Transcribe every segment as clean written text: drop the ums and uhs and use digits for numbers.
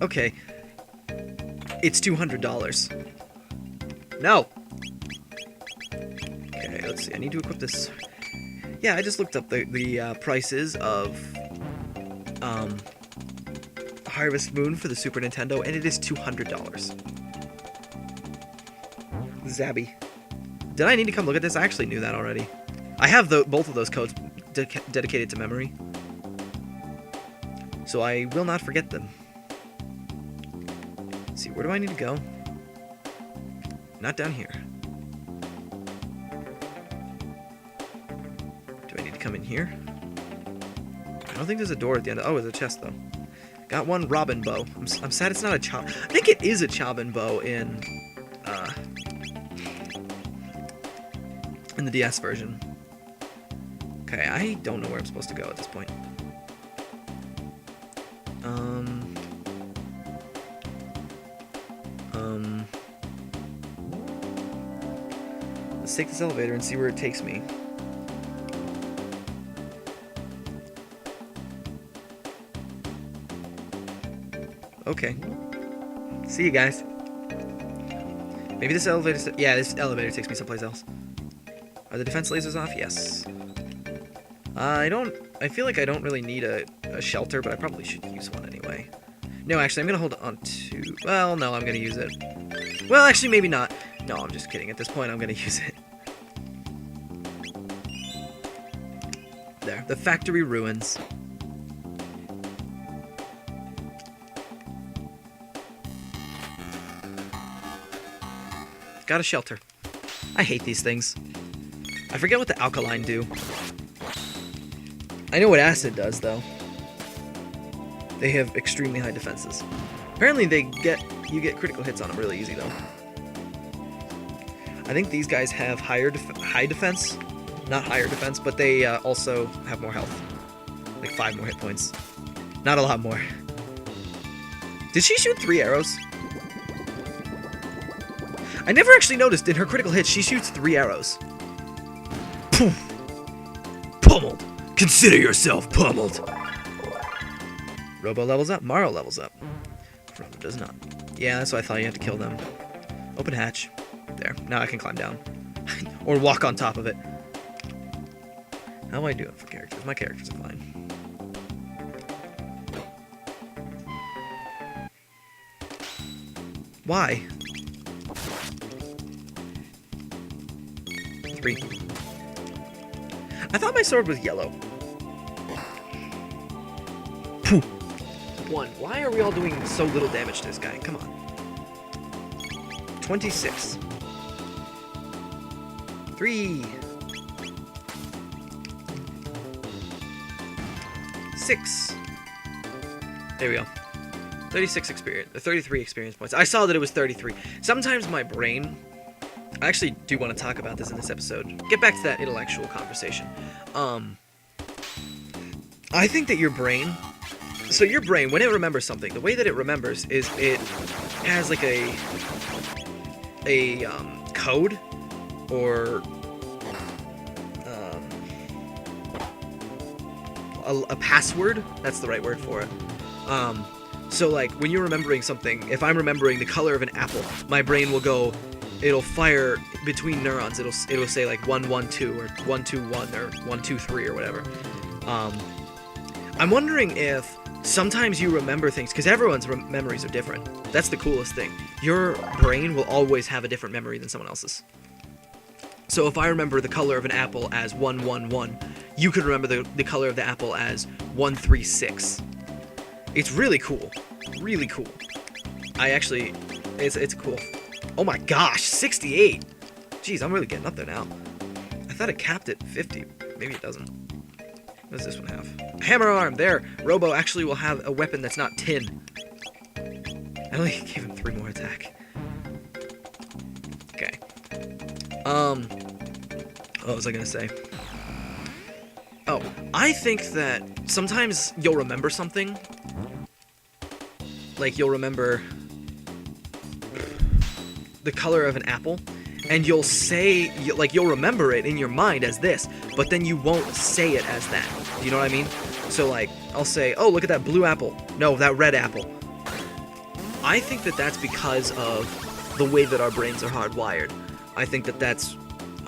Okay. It's $200. No! Okay, let's see. I need to equip this. Yeah, I just looked up the prices of Harvest Moon for the Super Nintendo, and it is $200. Zabby. Did I need to come look at this? I actually knew that already. I have both of those codes dedicated to memory, so I will not forget them. Let's see, where do I need to go? Not down here. Do I need to come in here? I don't think there's a door at the end. Oh, there's a chest, though. Got one robin bow. I'm sad it's not a chop. I think it is a chobin bow in the DS version. Okay, I don't know where I'm supposed to go at this point. Let's take this elevator and see where it takes me. Okay. See you guys. Maybe this elevator... Yeah, this elevator takes me someplace else. Are the defense lasers off? Yes. I feel like I don't really need a shelter, but I probably should use one anyway. No, actually, I'm going to hold on to... Well, no, I'm going to use it. Well, actually, maybe not. No, I'm just kidding. At this point, I'm going to use it. There. The factory ruins. Got a shelter. I hate these things. I forget what the alkaline do. I know what acid does, though. They have extremely high defenses. Apparently, you get critical hits on them really easy, though. I think these guys have high defense. Not higher defense, but they also have more health. Like 5 more hit points. Not a lot more. Did she shoot 3 arrows? I never actually noticed in her critical hits, she shoots 3 arrows. Poof! Pummeled! Consider yourself pummeled! Robo levels up, Mario levels up. Chrono does not. Yeah, that's why I thought you had to kill them. Open hatch. There, now I can climb down. Or walk on top of it. How do I do it for characters? My characters are fine. Why? 3. I thought my sword was yellow. Pooh. 1. Why are we all doing so little damage to this guy? Come on. 26. 3. 6. There we go. 36 experience, 33 experience points. I saw that it was 33. Sometimes my brain... I actually do want to talk about this in this episode. Get back to that intellectual conversation. I think that your brain... So your brain, when it remembers something, the way that it remembers is it has like a code or a password. That's the right word for it. So like when you're remembering something, if I'm remembering the color of an apple, my brain will go, it'll fire between neurons. It'll say like 112 or 121 or 123 or whatever. I'm wondering if sometimes you remember things, because everyone's memories are different. That's the coolest thing. Your brain will always have a different memory than someone else's. So if I remember the color of an apple as 111, you could remember the color of the apple as 136. It's really cool. Really cool. It's cool. Oh my gosh, 68! Jeez, I'm really getting up there now. I thought it capped at 50. Maybe it doesn't. What does this one have? Hammer arm, there! Robo actually will have a weapon that's not tin. I only gave him 3 more attack. Okay. What was I gonna say? Oh, I think that sometimes you'll remember something. Like, you'll remember the color of an apple, and you'll say, like, you'll remember it in your mind as this, but then you won't say it as that. Do you know what I mean? So, like, I'll say, oh, look at that blue apple. No, that red apple. I think that that's because of the way that our brains are hardwired. I think that that's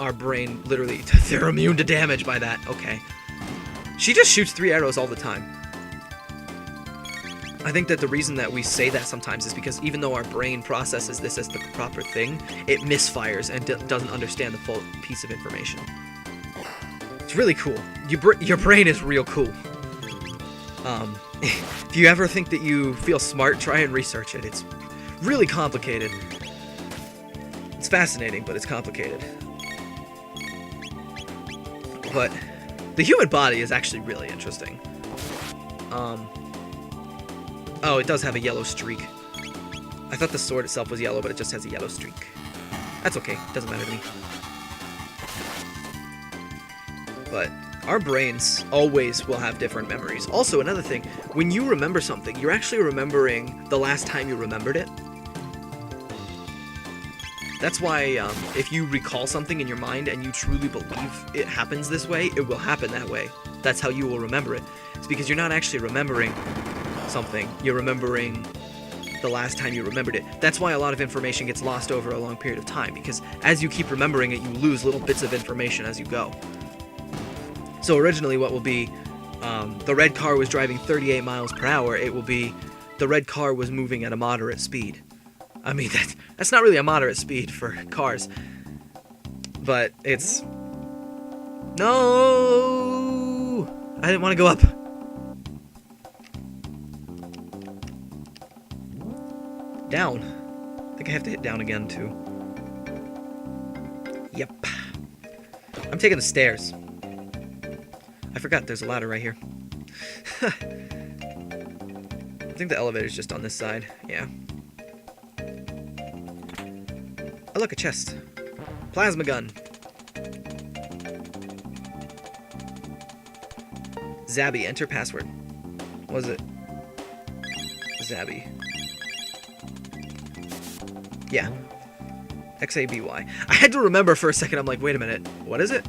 our brain literally, they're immune to damage by that. Okay. She just shoots 3 arrows all the time. I think that the reason that we say that sometimes is because even though our brain processes this as the proper thing, it misfires and doesn't understand the full piece of information. It's really cool. Your brain is real cool. If you ever think that you feel smart, try and research it. It's really complicated. It's fascinating, but it's complicated. But the human body is actually really interesting. Oh, it does have a yellow streak. I thought the sword itself was yellow, but it just has a yellow streak. That's okay. Doesn't matter to me. But our brains always will have different memories. Also, another thing, when you remember something, you're actually remembering the last time you remembered it. That's why if you recall something in your mind and you truly believe it happens this way, it will happen that way. That's how you will remember it. It's because you're not actually remembering something. You're remembering the last time you remembered it. That's why a lot of information gets lost over a long period of time, because as you keep remembering it, you lose little bits of information as you go. So originally what will be, the red car was driving 38 miles per hour, it will be, the red car was moving at a moderate speed. I mean, that's not really a moderate speed for cars. But it's... No! I didn't want to go up. Down. I think I have to hit down again, too. Yep. I'm taking the stairs. I forgot there's a ladder right here. I think the elevator's just on this side. Yeah. Oh, look, a chest. Plasma gun. Zabby, enter password. What was it? Zabby. Yeah. XABY. I had to remember for a second. I'm like, wait a minute. What is it?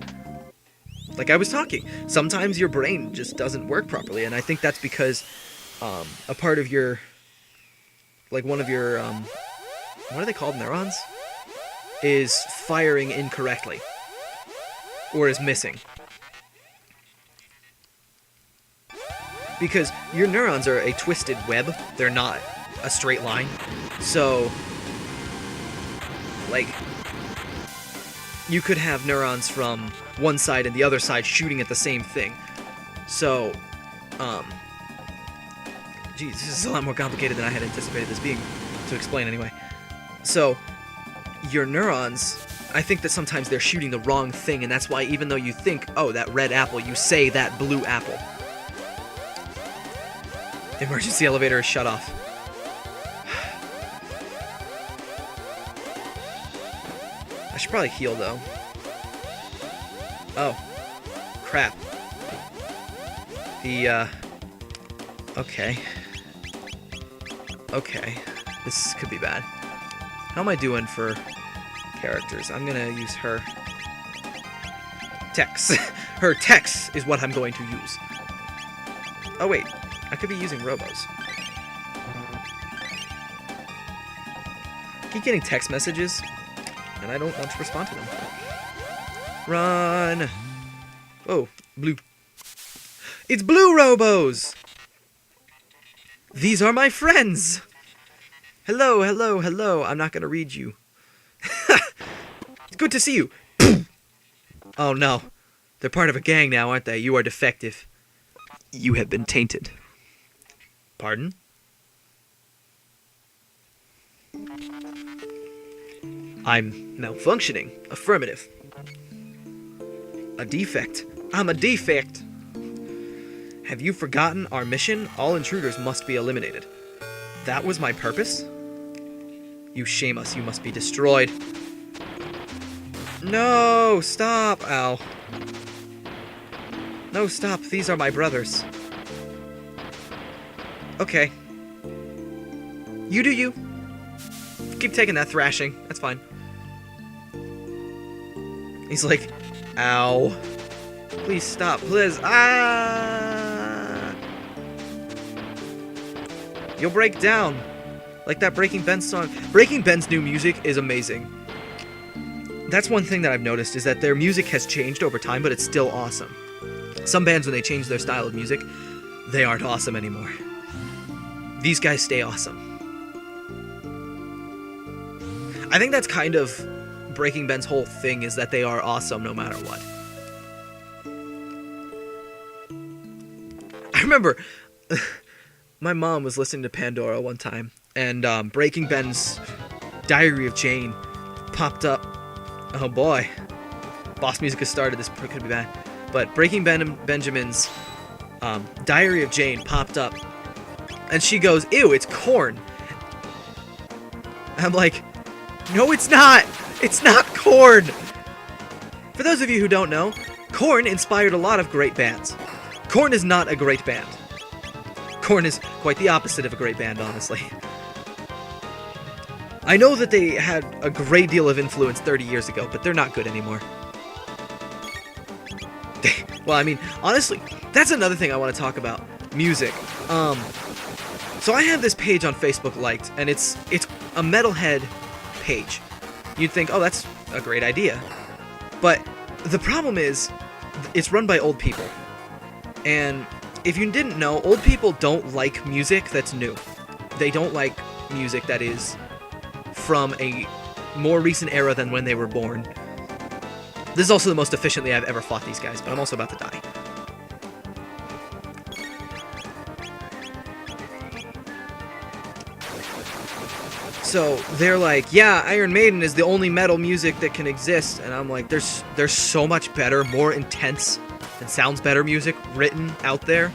Like I was talking. Sometimes your brain just doesn't work properly, and I think that's because a part of your, like one of your, what are they called, neurons? Is firing incorrectly. Or is missing. Because your neurons are a twisted web. They're not a straight line. So, like, you could have neurons from one side and the other side shooting at the same thing. So, geez, this is a lot more complicated than I had anticipated this being, to explain anyway. So, your neurons, I think that sometimes they're shooting the wrong thing, and that's why even though you think, oh, that red apple, you say that blue apple. The emergency elevator is shut off. I should probably heal, though. Oh. Crap. Okay. Okay. This could be bad. How am I doing for characters? I'm gonna use her. Tex. Her Tex is what I'm going to use. Oh, wait. I could be using robos. I keep getting text messages, and I don't want to respond to them. Run! Oh, blue. It's blue robos! These are my friends! Hello, hello, hello. I'm not gonna read you. It's good to see you. Oh no. They're part of a gang now, aren't they? You are defective. You have been tainted. Pardon? I'm malfunctioning. Affirmative. A defect. I'm a defect. Have you forgotten our mission? All intruders must be eliminated. That was my purpose? You shame us. You must be destroyed. No! Stop! Ow. No, stop. These are my brothers. Okay. You do you. Keep taking that thrashing. That's fine. He's like, ow. Please stop. Please. Ah! You'll break down. Like that Breaking Ben song. Breaking Ben's new music is amazing. That's one thing that I've noticed, is that their music has changed over time, but it's still awesome. Some bands, when they change their style of music, they aren't awesome anymore. These guys stay awesome. I think that's kind of Breaking Ben's whole thing, is that they are awesome no matter what. I remember my mom was listening to Pandora one time, and Breaking Ben's Diary of Jane popped up. Oh boy. Boss music has started. This could be bad. But Breaking Benjamin's Diary of Jane popped up, and she goes, "Ew, it's corn." I'm like, no, it's not. It's not corn. For those of you who don't know, Korn inspired a lot of great bands. Korn is not a great band. Korn is quite the opposite of a great band, honestly. I know that they had a great deal of influence 30 years ago, but they're not good anymore. Well, I mean, honestly, that's another thing I want to talk about. Music. So I have this page on Facebook liked, and it's a metalhead page. You'd think, oh, that's a great idea. But the problem is, it's run by old people. And if you didn't know, old people don't like music that's new. They don't like music that is from a more recent era than when they were born. This is also the most efficiently I've ever fought these guys, but I'm also about to die. So they're like, yeah, Iron Maiden is the only metal music that can exist, and I'm like, there's so much better, more intense, and sounds better music written out there.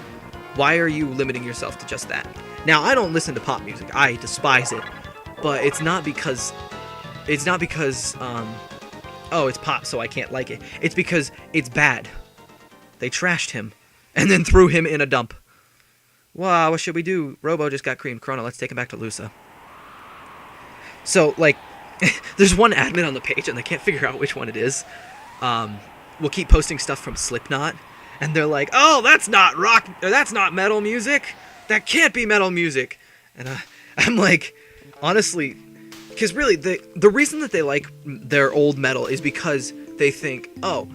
Why are you limiting yourself to just that? Now, I don't listen to pop music. I despise it, but it's not because oh, it's pop, so I can't like it. It's because it's bad. They trashed him, and then threw him in a dump. Wow, what should we do? Robo just got creamed. Chrono, let's take him back to Lusa. So, like, there's one admin on the page, and they can't figure out which one it is. We'll keep posting stuff from Slipknot, and they're like, oh, that's not rock, or that's not metal music. That can't be metal music. And I'm like, honestly, because really, the reason that they like their old metal is because they think, oh,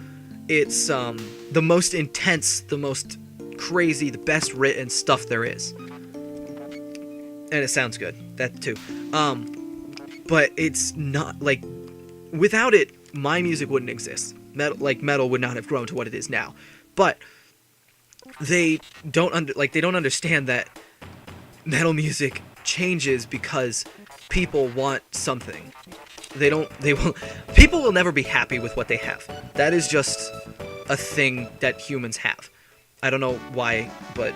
it's the most intense, the most crazy, the best written stuff there is. And it sounds good, that too. But it's not, like, without it, my music wouldn't exist. Metal would not have grown to what it is now. But they don't understand that metal music changes because people want something. People will never be happy with what they have. That is just a thing that humans have. I don't know why, but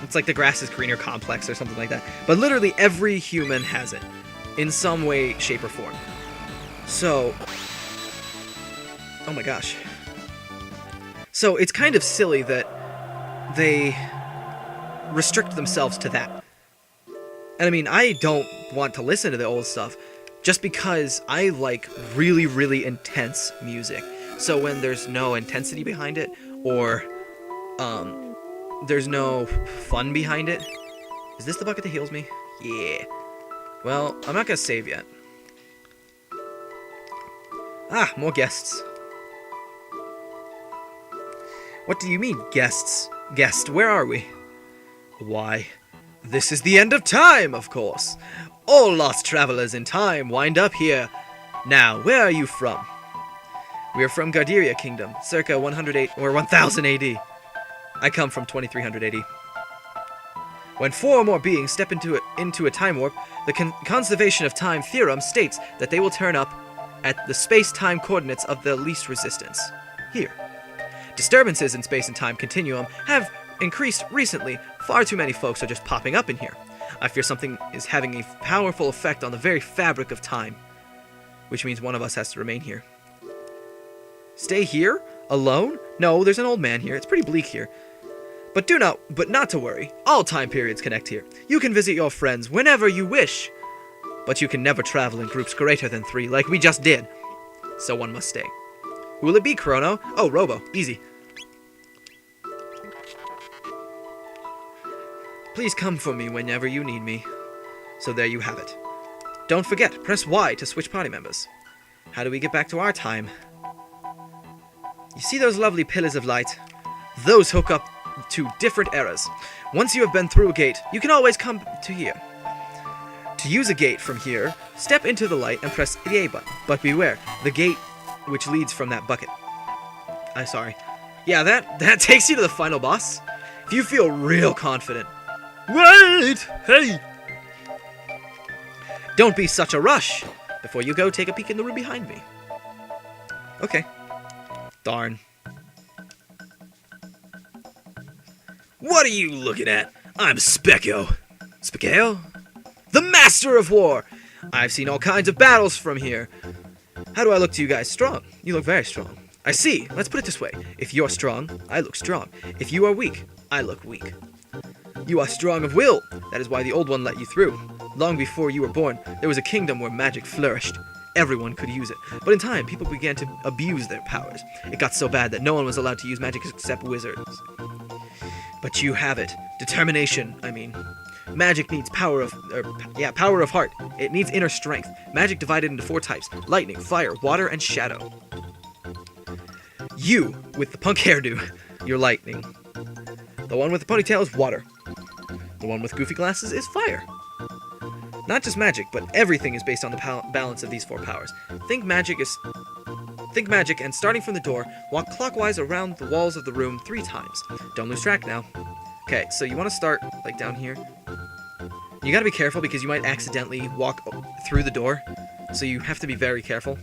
it's like the grass is greener complex or something like that. But literally every human has it in some way, shape, or form. So, oh my gosh. So it's kind of silly that they restrict themselves to that. And I mean, I don't want to listen to the old stuff just because I like really, really intense music. So when there's no intensity behind it, or there's no fun behind it. Is this the bucket that heals me? Yeah. Well, I'm not gonna save yet. Ah, more guests. What do you mean, guests? Guest, where are we? Why, this is the end of time, of course. All lost travelers in time wind up here. Now, where are you from? We are from Garderia Kingdom, circa 108 or 1000 AD. I come from 2300 AD. When four or more beings step into a time warp, the conservation of time theorem states that they will turn up at the space-time coordinates of the least resistance. Here. Disturbances in space and time continuum have increased recently. Far too many folks are just popping up in here. I fear something is having a powerful effect on the very fabric of time. Which means one of us has to remain here. Stay here? Alone? No, there's an old man here. It's pretty bleak here. But not to worry. All time periods connect here. You can visit your friends whenever you wish. But you can never travel in groups greater than 3, like we just did. So one must stay. Who will it be, Chrono? Oh, Robo. Easy. Please come for me whenever you need me. So there you have it. Don't forget, press Y to switch party members. How do we get back to our time? You see those lovely pillars of light? Those hook up to different eras. Once you have been through a gate, you can always come to here. To use a gate from here, step into the light and press the A button. But beware, the gate which leads from that bucket. I'm sorry. Yeah, that takes you to the final boss. If you feel real confident. Wait! Hey! Don't be such a rush. Before you go, take a peek in the room behind me. Okay. Darn. What are you looking at? I'm Specco. Specco? The Master of War! I've seen all kinds of battles from here. How do I look to you guys? Strong. You look very strong. I see. Let's put it this way. If you're strong, I look strong. If you are weak, I look weak. You are strong of will. That is why the old one let you through. Long before you were born, there was a kingdom where magic flourished. Everyone could use it. But in time, people began to abuse their powers. It got so bad that no one was allowed to use magic except wizards. But you have it. Determination, I mean. Magic needs power of heart. It needs inner strength. Magic divided into 4 types: lightning, fire, water, and shadow. You, with the punk hairdo, you're lightning. The one with the ponytail is water. The one with goofy glasses is fire. Not just magic, but everything is based on the balance of these 4 powers. Think magic and starting from the door, walk clockwise around the walls of the room 3 times. Don't lose track now. Okay, so you want to start, like, down here. You gotta be careful because you might accidentally walk through the door. So you have to be very careful.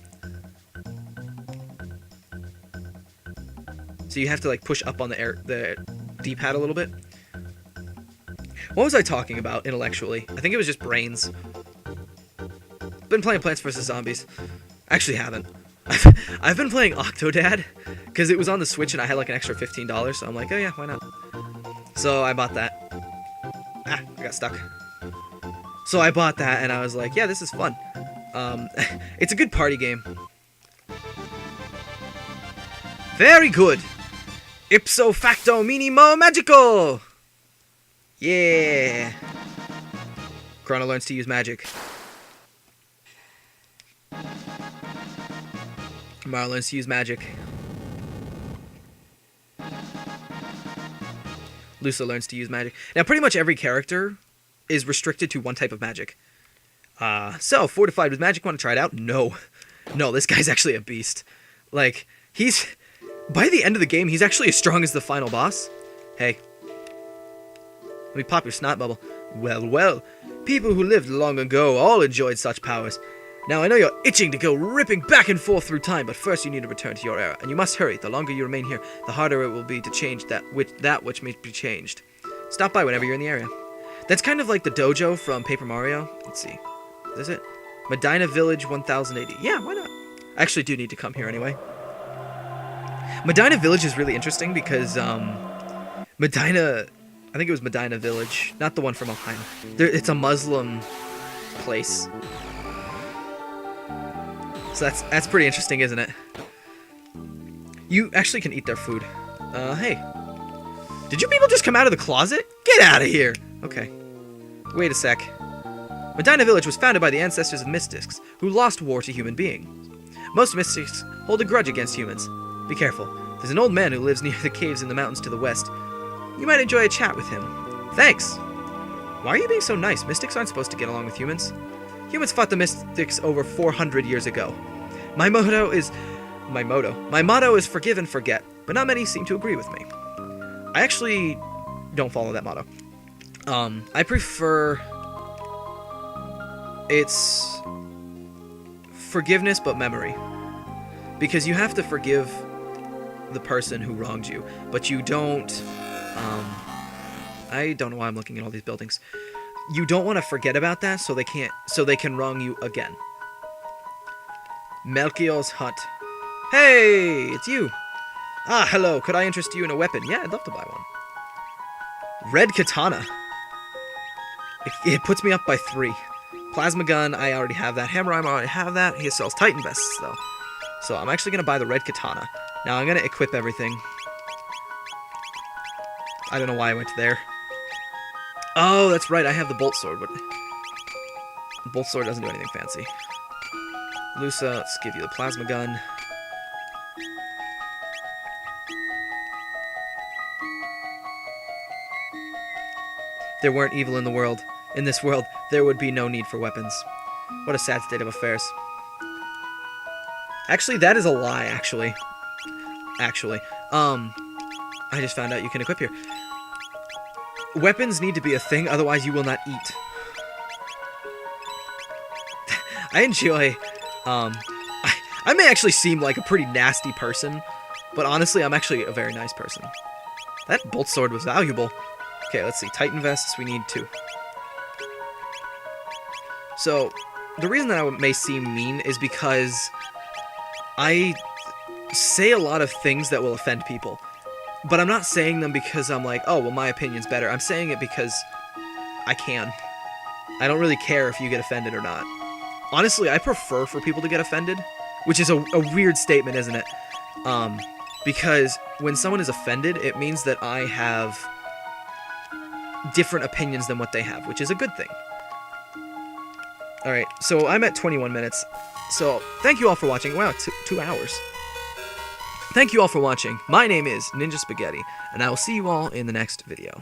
So you have to, like, push up on the D-pad a little bit. What was I talking about intellectually? I think it was just brains. Been playing Plants vs. Zombies. Actually haven't. I've been playing Octodad because it was on the Switch and I had like an extra $15, so I'm like, oh yeah, why not? So I bought that. Ah, I got stuck. So I bought that and I was like, yeah, this is fun. It's a good party game. Very good. Ipso facto minimo magical. Yeah. Chrono learns to use magic. Mara learns to use magic. Lusa learns to use magic. Now, pretty much every character is restricted to one type of magic. So, fortified with magic, want to try it out? No. No, this guy's actually a beast. Like, by the end of the game, he's actually as strong as the final boss. Hey. Let me pop your snot bubble. Well, well. People who lived long ago all enjoyed such powers. Now, I know you're itching to go ripping back and forth through time, but first you need to return to your era. And you must hurry. The longer you remain here, the harder it will be to change that which may be changed. Stop by whenever you're in the area. That's kind of like the dojo from Paper Mario. Let's see. Is it? Medina Village 1080. Yeah, why not? I actually do need to come here anyway. Medina Village is really interesting because, Medina... I think it was Medina Village, not the one from Ohio. It's a Muslim place. So that's pretty interesting, isn't it? You actually can eat their food. Hey. Did you people just come out of the closet? Get out of here! Okay. Wait a sec. Medina Village was founded by the ancestors of mystics, who lost war to human beings. Most mystics hold a grudge against humans. Be careful. There's an old man who lives near the caves in the mountains to the west. You might enjoy a chat with him. Thanks! Why are you being so nice? Mystics aren't supposed to get along with humans. Humans fought the mystics over 400 years ago. My motto is forgive and forget, but not many seem to agree with me. I actually don't follow that motto. I prefer... It's... forgiveness but memory. Because you have to forgive the person who wronged you, but you don't... I don't know why I'm looking at all these buildings. You don't want to forget about that so they can wrong you again. Melchior's hut. Hey, it's you. Ah, hello. Could I interest you in a weapon? Yeah, I'd love to buy one. Red katana. It puts me up by 3. Plasma gun, I already have that. Hammer arm, I already have that. He sells Titan vests, though. So I'm actually going to buy the red katana. Now I'm going to equip everything. I don't know why I went there. Oh, that's right. I have the bolt sword. Bolt sword doesn't do anything fancy. Lusa, let's give you the plasma gun. If there weren't evil in the world, in this world, there would be no need for weapons. What a sad state of affairs. Actually, that is a lie, actually. I just found out you can equip here. Weapons need to be a thing, otherwise you will not eat. I enjoy, I may actually seem like a pretty nasty person, but honestly, I'm actually a very nice person. That bolt sword was valuable. Okay, let's see. Titan vests, we need 2. So, the reason that I may seem mean is because I say a lot of things that will offend people. But I'm not saying them because I'm like, oh, well, my opinion's better. I'm saying it because I can. I don't really care if you get offended or not. Honestly, I prefer for people to get offended, which is a weird statement, isn't it? Because when someone is offended, it means that I have different opinions than what they have, which is a good thing. Alright, so I'm at 21 minutes. So, thank you all for watching. Wow, 2 hours. Thank you all for watching. My name is Ninja Spaghetti, and I will see you all in the next video.